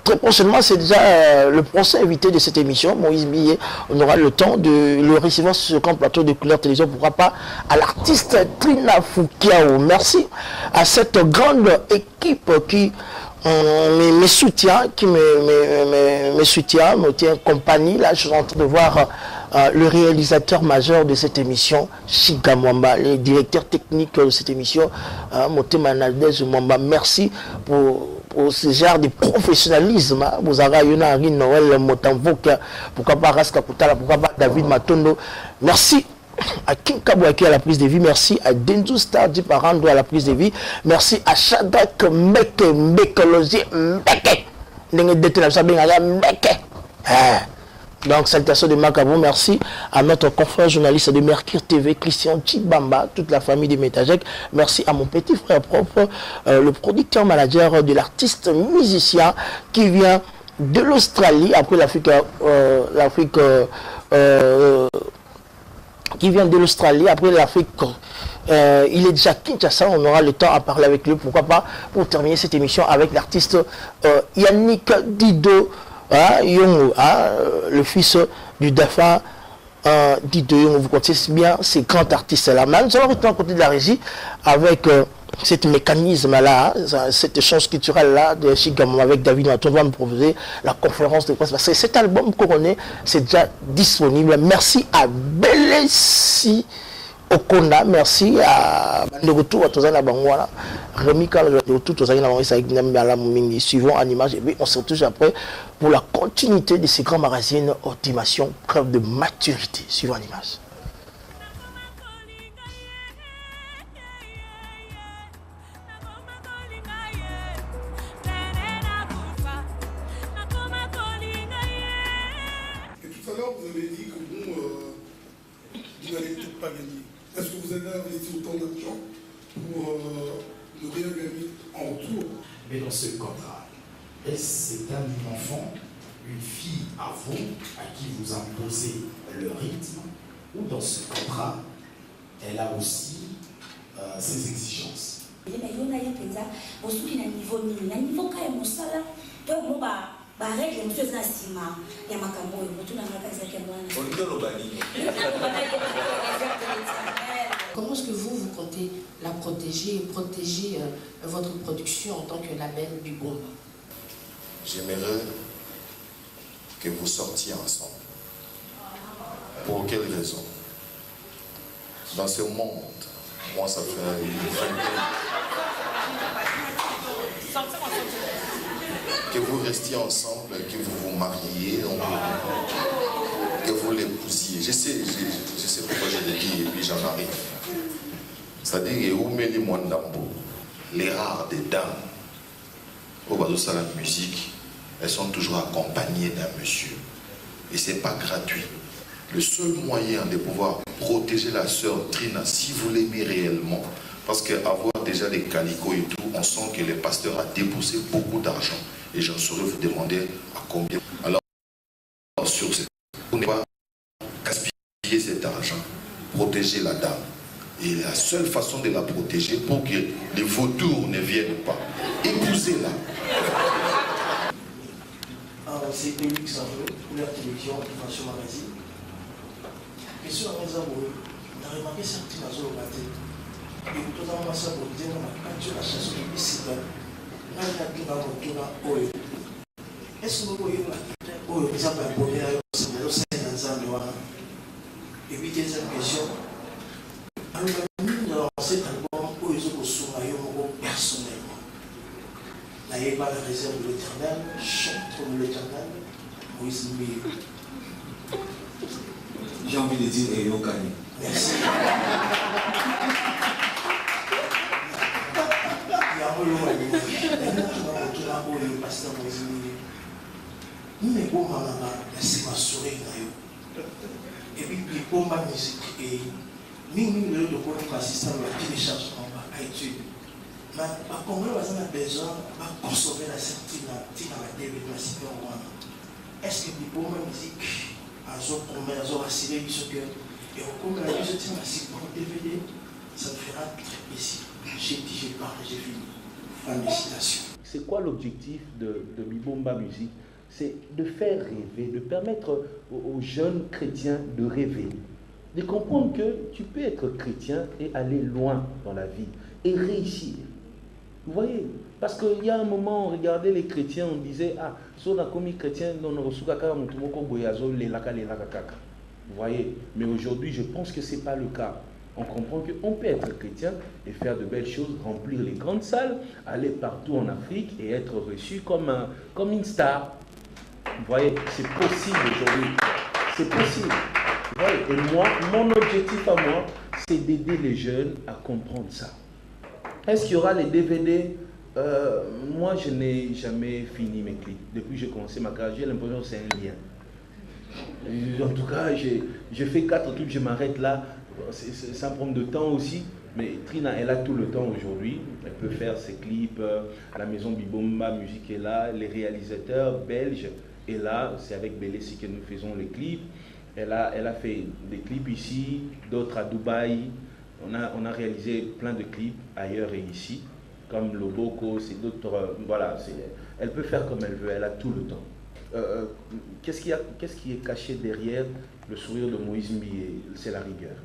Très prochainement, c'est déjà le procès invité de cette émission, Moïse Millet. On aura le temps de le recevoir sur ce grand plateau de Couleur Télévision, pourquoi pas à l'artiste Trina Foukiao. Merci à cette grande équipe qui me soutient, me tient compagnie. Là, je suis en train de voir le réalisateur majeur de cette émission, Chiga Mwamba, le directeur technique de cette émission, Motema Nadège Mwamba. Merci pour ce genre de professionnalisme. Vous avez Yonari Noël Motamvoka, pourquoi pas Raska Koutala, pourquoi pas David Matondo. Merci à King Kabouaki à la prise de vie, merci à Denzu Star Diparando à la prise de vie, merci à Shadrach Mbeke, Mbekologie, Mbeke. Donc, salutations de Macabou, merci à notre confrère journaliste de Mercure TV, Christian Chibamba, toute la famille de Métagec. Merci à mon petit frère propre, le producteur manager de l'artiste musicien qui vient de l'Australie, après l'Afrique, qui vient de l'Australie, après l'Afrique. Il est déjà Kinshasa, on aura le temps à parler avec lui, pourquoi pas, pour terminer cette émission avec l'artiste Yannick Dido. Yongo, le fils du défunt Dido Yongo, vous connaissez bien ces grands artistes-là. Mais nous allons retourner à côté de la régie avec cet mécanisme-là, cette échange culturelle-là de Chigamon avec David Maton. On va me proposer la conférence de presse. Parce que cet album couronné, c'est déjà disponible. Merci à Belessi Okonda, merci à de retour à Tozana Bangwala, Rémi Karl de retour Tozana Bangwala, suivant en image, et puis on se retrouve après pour la continuité de ces grands magazines Optimation, preuve de maturité, suivant en image. Et tout à l'heure, vous avez dit que vous n'allez peut-être pas gagner. Est-ce que vous avez investi autant d'argent pour ne rien gagner en retour? Mais dans ce contrat, est-ce c'est un enfant, une fille à vous, à qui vous imposez le rythme, ou dans ce contrat, elle a aussi ses exigences? Comment est-ce que vous comptez la protéger et protéger votre production en tant que label du Bomba? J'aimerais que vous sortiez ensemble. Pour quelle raison? Dans ce monde, moi ça fait une vingtaine. Que vous restiez ensemble, que vous vous mariez, que vous l'épousiez. Je sais pourquoi je le dis et puis j'en arrive. C'est-à-dire que les rares des dames au bas de la musique, elles sont toujours accompagnées d'un monsieur. Et ce n'est pas gratuit. Le seul moyen de pouvoir protéger la sœur Trina, si vous l'aimez réellement, parce qu'avoir déjà des calicots et tout, on sent que le pasteur a déboursé beaucoup d'argent. Et j'en saurais vous demander à combien. Alors, sur ce, vous ne pouvez pas gaspiller cet argent, protéger la dame. Et la seule façon de la protéger pour que les vautours ne viennent pas, épousez-la. C'est Félix Sanjo, Couleur Télévision, Optimation Magazine. Question à Reza Bouré, on a remarqué certains dans le matin. Et tout à l'heure, ça vous dit, on a capturé la chanson de Bissida. On a dit qu'on a monté là, Oyo. Est-ce que vous voyez la Oyo, vous avez abonné à c'est dans un noir. Et puis, deuxième question. Alors, cet album, Oyo, vous souriez personnellement. N'ayez pas la réserve de l'éternel, chante de l'éternel, Moïse Millet. J'ai envie de dire Eyo Kani. Merci. Il y a un peu de pasteur Moïse Millet. Nous ne pouvons pas laisser ma souris. Et puis, il faut ma musique. Et nous, nous, nous, assistant à la téléchargement à études. Mais par contre, nous avons besoin de consommer la certaine est-ce que les bonnes musiques ont assuré ce que et au cours de la musique pour DVD, ça me fera très plaisir. J'ai dit, j'ai parlé, j'ai fini. Fin de citation. c'est quoi l'objectif de Bibomba Musique? C'est de faire rêver, de permettre aux jeunes chrétiens de rêver, de comprendre que tu peux être chrétien et aller loin dans la vie et réussir. Vous voyez? Parce qu'il y a un moment, on regardait les chrétiens, on disait, ah, si on a commis chrétien, on a reçu vous voyez? Mais aujourd'hui, je pense que ce n'est pas le cas. On comprend qu'on peut être chrétien et faire de belles choses, remplir les grandes salles, aller partout en Afrique et être reçu comme une star. Vous voyez, c'est possible aujourd'hui. C'est possible. Vous voyez, et moi, mon objectif à moi, c'est d'aider les jeunes à comprendre ça. Est-ce qu'il y aura les DVD? Moi, je n'ai jamais fini mes clips. Depuis que j'ai commencé ma carrière, j'ai l'impression que c'est un lien. En tout cas, j'ai fait 4 clips, je m'arrête là. Ça prend de temps aussi. Mais Trina, elle a tout le temps aujourd'hui. Elle peut faire ses clips. À la maison Bibomba Musique est là. Les réalisateurs belges est là. C'est avec Belessi que nous faisons les clips. Elle a fait des clips ici, d'autres à Dubaï. On a réalisé plein de clips ailleurs et ici. Comme Loboko, c'est d'autres. Voilà, elle peut faire comme elle veut. Elle a tout le temps. Qu'est-ce qui est caché derrière le sourire de Moïse Mbié? C'est la rigueur.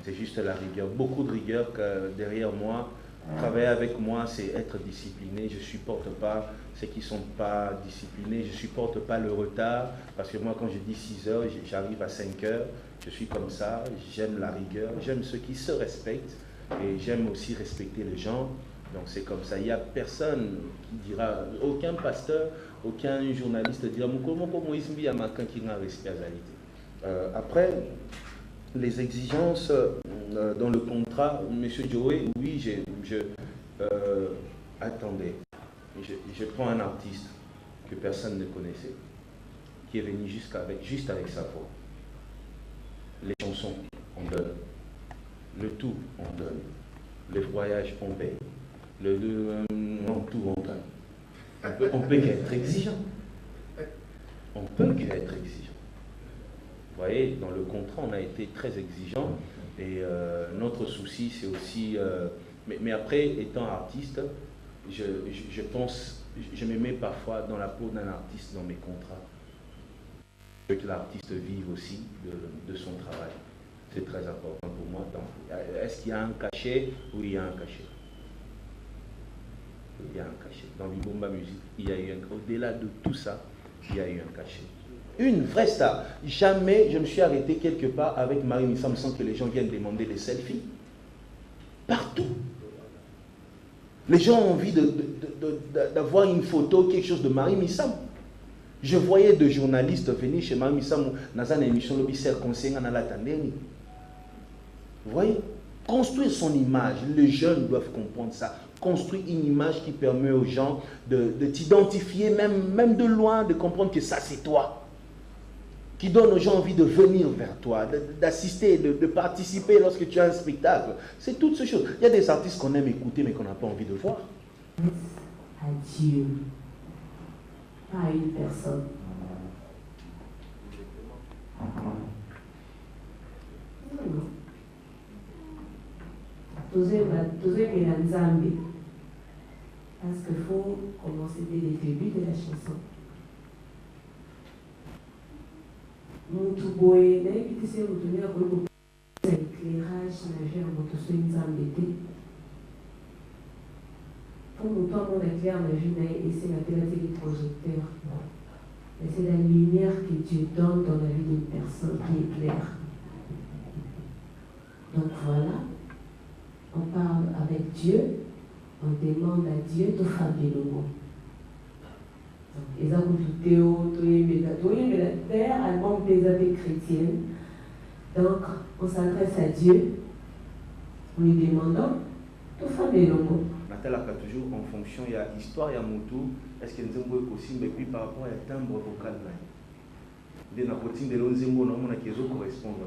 C'est juste la rigueur. Beaucoup de rigueur derrière moi. Travailler avec moi, c'est être discipliné. Je ne supporte pas ceux qui ne sont pas disciplinés. Je ne supporte pas le retard. Parce que moi, quand je dis 6 heures, j'arrive à 5 heures. Je suis comme ça. J'aime la rigueur. J'aime ceux qui se respectent. Et j'aime aussi respecter les gens. Donc c'est comme ça. Il n'y a personne qui dira, aucun pasteur, aucun journaliste dira, après, les exigences dans le contrat, M. Joey, oui, attendez, je prends un artiste que personne ne connaissait, qui est venu juste avec sa voix. Les chansons, on donne. Le tout, on donne. Les voyages, on paye. Tout, on donne. On peut qu'être exigeant. On peut qu'être exigeant. Vous voyez, dans le contrat, on a été très exigeant. Et notre souci, c'est aussi... mais après, étant artiste, je pense, je me mets parfois dans la peau d'un artiste dans mes contrats. Je veux que l'artiste vive aussi de son travail. C'est très important pour moi. Est-ce qu'il y a un cachet? Oui, il y a un cachet. Il y a un cachet. Dans Bibomba Musique, il y a eu au-delà de tout ça, il y a eu un cachet. Une vraie star. Jamais je me suis arrêté quelque part avec Marie Missam sans que les gens viennent demander des selfies. Partout. Les gens ont envie d'avoir une photo, quelque chose de Marie Missam. Je voyais des journalistes venir chez Marie Missam dans une émission Lobisser Conseil à la Tandéni. Vous voyez? Construire son image. Les jeunes doivent comprendre ça. Construire une image qui permet aux gens de t'identifier, même de loin, de comprendre que ça c'est toi. Qui donne aux gens envie de venir vers toi, d'assister, de participer lorsque tu as un spectacle. C'est toutes ces choses. Il y a des artistes qu'on aime écouter mais qu'on n'a pas envie de voir. À Dieu, pas à une personne. Non. Parce qu'il faut commencer dès le début de la chanson. Moutouboué, n'invite pas à donner un éclairage nageur en motoso nzambete. Pour nous, mon éclair na vie et c'est la télé projecteur. Mais c'est la lumière que Dieu donne dans la vie d'une personne qui éclaire. Donc voilà. On parle avec Dieu, on demande à Dieu de faire le mot. Et ça, terre, elle manque des avis chrétiennes. Donc, on s'adresse à Dieu, en lui demandant de faire le mot. Nathalie a toujours en fonction, il y a histoire, il y a Moutou, est-ce que nous avons possible, et puis par rapport à timbre vocal. Il y a des choses qui correspondent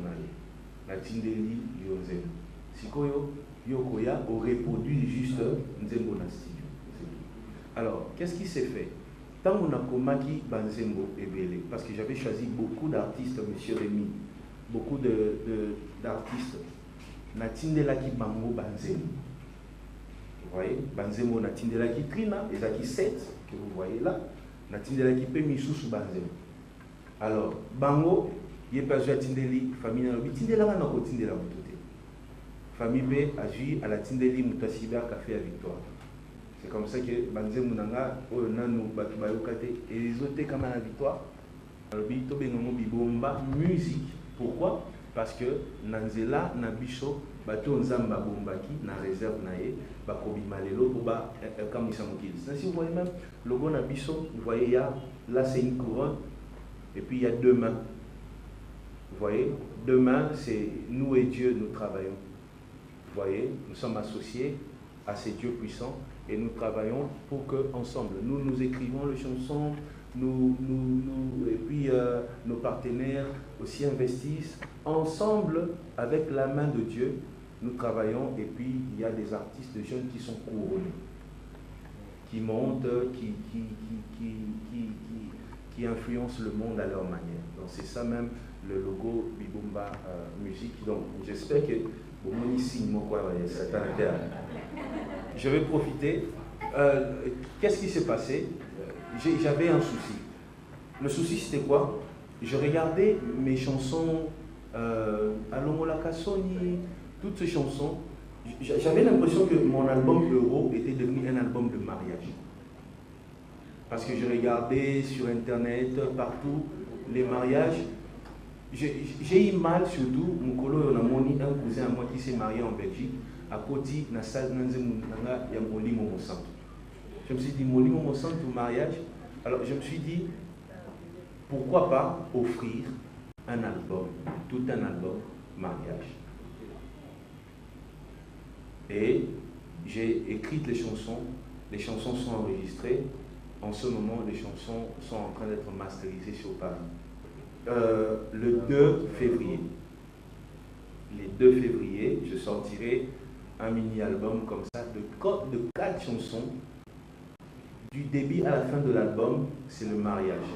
à la Tindeli, Yonzem. Yokoya aurait produit juste Nzembo na studio. Alors, qu'est-ce qui s'est fait? Tant qu'on a commis Banzembo et Belé, parce que j'avais choisi beaucoup d'artistes, M. Rémi, beaucoup d'artistes, Natindela qui Bango Banzembo. Vous voyez, Banzemo Natindela qui trina, et ça qui 7, que vous voyez là, Natindela qui peut mis sous Banzemo. Alors, Bango, il n'y a pas de Tindeli, famille Nalobi, Tindela va n'a pas Tindela Moutoté. Famille B agit à la Tindeli Moutasiba Café à Victoire. C'est comme ça que Banzemo Nanga, Nano Batubayokate, et les autres comme à la Victoire, Nalobi, Tobengomo Bibomba, musique. Pourquoi? Parce que Nanzela, Nabiso, Bato Nzamba Bombaki, na réserve nae, Bakobi Malelo, Boba, Kamusamokil. Si vous voyez même, le logo Nabiso, vous voyez, là c'est une couronne, et puis il y a deux mains. Vous voyez, deux mains, c'est nous et Dieu, nous travaillons. Vous voyez, nous sommes associés à ces dieux puissants et nous travaillons pour que, ensemble, nous écrivons les chansons, et puis nos partenaires aussi investissent ensemble avec la main de Dieu. Nous travaillons et puis il y a des artistes, des jeunes qui sont couronnés, qui montent, qui influencent le monde à leur manière. Donc c'est ça même le logo Bibomba Musique. Donc j'espère que je vais profiter. Qu'est-ce qui s'est passé? J'avais un souci. Le souci c'était quoi? Je regardais mes chansons, Alongola Kassoni, toutes ces chansons. J'avais l'impression que mon album Euro était devenu un album de mariage. Parce que je regardais sur internet, partout, les mariages. J'ai eu mal surtout, mon colo, on a moni un cousin à moi qui s'est marié en Belgique, à côté de la salle de Moli Momosanto. Je me suis dit, Moli Momosanto au mariage. Alors je me suis dit, pourquoi pas offrir un album, tout un album mariage. Et j'ai écrit les chansons sont enregistrées. En ce moment, les chansons sont en train d'être masterisées sur Paris. Le 2 février. Les 2 février, je sortirai un mini-album comme ça de 4 chansons. Du début à la fin de l'album, c'est le mariage.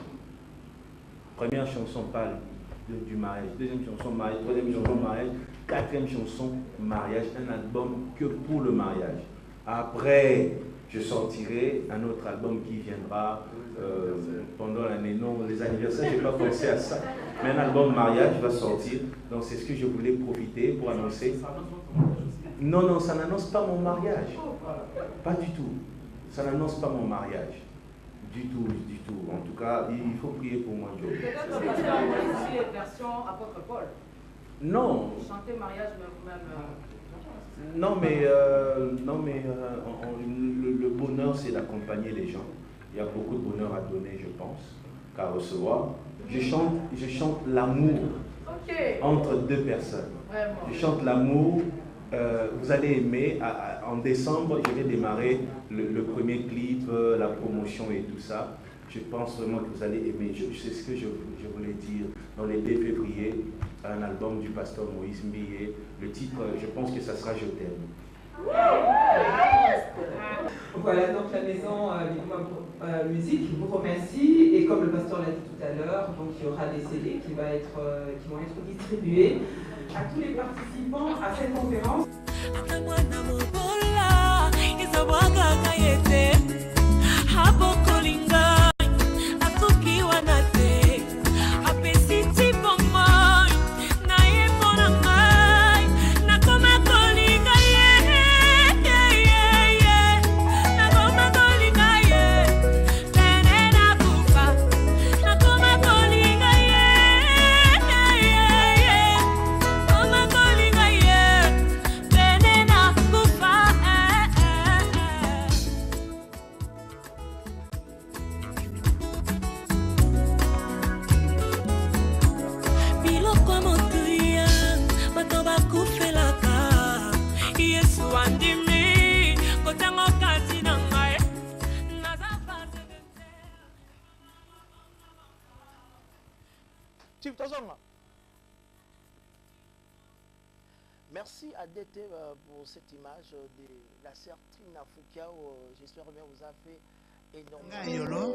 Première chanson parle du mariage, deuxième chanson mariage, troisième chanson mariage, quatrième chanson mariage, un album que pour le mariage. Après, je sortirai un autre album qui viendra pendant l'année. Non, les anniversaires, je n'ai pas pensé à ça. Mais un album mariage va sortir. Donc c'est ce que je voulais profiter pour annoncer. Non, non, ça n'annonce pas mon mariage. Pas du tout. Ça n'annonce pas mon mariage. Du tout, du tout. En tout cas, il faut prier pour moi, Joe. Peut-être que tu as aussi les versions apôtre Paul. Non. Chanter mariage même. Non, mais le bonheur, c'est d'accompagner les gens. Il y a beaucoup de bonheur à donner, je pense, qu'à recevoir. Je chante l'amour entre deux personnes. Vraiment. Je chante l'amour. Vous allez aimer. En décembre, je vais démarrer le premier clip, la promotion et tout ça. Je pense vraiment que vous allez aimer. C'est ce que je voulais dire. Dans les 2 février, un album du pasteur Moïse Mbiyé. Le titre, je pense que ça sera Je t'aime. Voilà, donc la maison Musique vous remercie. Et comme le pasteur l'a dit tout à l'heure, donc il y aura des CD qui vont être distribués à tous les participants à cette conférence. Merci à DT pour cette image de la sœur Trina Foukiao. J'espère bien vous a fait énormément.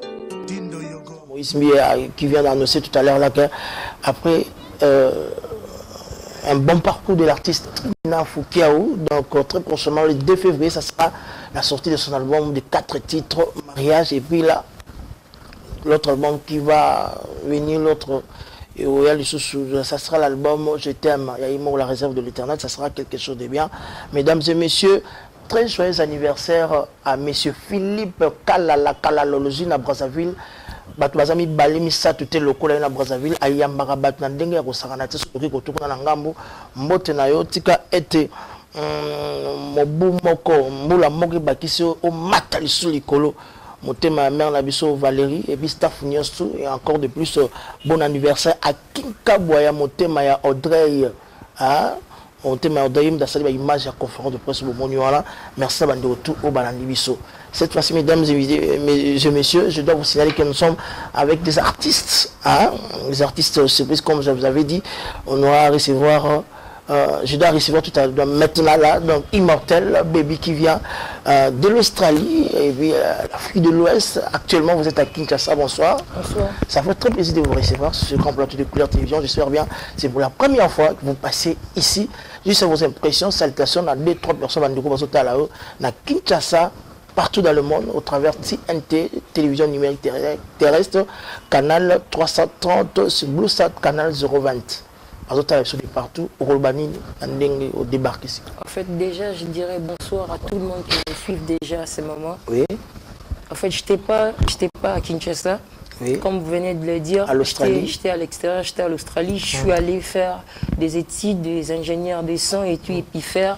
Moïse Mbiyé qui vient d'annoncer tout à l'heure là qu'après un bon parcours de l'artiste Trina Foukiao, donc très prochainement le 2 février, ça sera la sortie de son album de 4 titres, Mariage, et puis là, l'autre album qui va venir, l'autre, ça sera l'album Je t'aime, Yaïmo, la réserve de l'éternel, ça sera quelque chose de bien. Mesdames et messieurs, très joyeux anniversaire à monsieur Philippe Kalalolozine à Brazzaville. Batouazami Balimi Satute Lokola na Brazzaville, Ayambara Batna Ndenge ya Kosaranate Soki Kotukuna na Ngambo, Mbote na yo tika ete Mobu Moko, Mbula Moki Bakiso, au Matalisu Likolo. Motema ma mère Nabiso Valérie et puis staff Nyosu et encore de plus bon anniversaire à Kinka Boya Motema ya Audrey Motema ya Audrey m'da sali image à conférence de presse au Monioala. Merci à bande retour au Bananibiso. Cette fois-ci, mesdames et messieurs, je dois vous signaler que nous sommes avec des artistes, des artistes surprises comme je vous avais dit. On aura à recevoir je dois recevoir tout à l'heure maintenant là, donc Immortel, Baby qui vient de l'Australie et puis l'Afrique de l'Ouest. Actuellement vous êtes à Kinshasa, bonsoir. Bonsoir. Ça fait très plaisir de vous recevoir sur ce grand plateau de Couleur Télévision, j'espère bien. C'est pour la première fois que vous passez ici. Juste vos impressions, salutations à 2-3 personnes à Kinshasa, partout dans le monde, au travers TNT, télévision numérique terrestre, canal 330, sur BlueSat, canal 020. Partout, au Rolbani, au débarque ici. En fait, déjà, je dirais bonsoir à tout le monde qui me suit déjà à ce moment. Oui. En fait, je n'étais pas à Kinshasa. Oui. Comme vous venez de le dire, j'étais à l'extérieur, j'étais à l'Australie. Je suis allé faire des études, des ingénieurs des sons et tout, et puis faire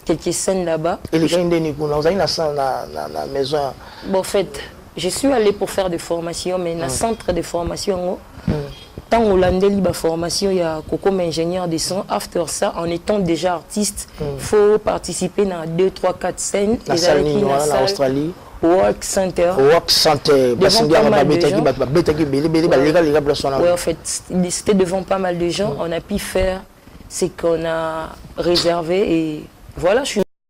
quelques scènes là-bas. Et les gens, vous avez la maison. Bon, en fait, je suis allé pour faire des formations, mais dans le centre de formation, tant Hollandais libre formation, il y a comme ingénieur des sons. After ça, en étant déjà artiste, il faut participer dans 2, 3, 4 scènes. La salle en Australie. Work Center. Work Center. Devant pas mal de gens. Ouais, en fait, c'était devant pas mal de gens. On a pu faire ce qu'on a réservé et voilà, je suis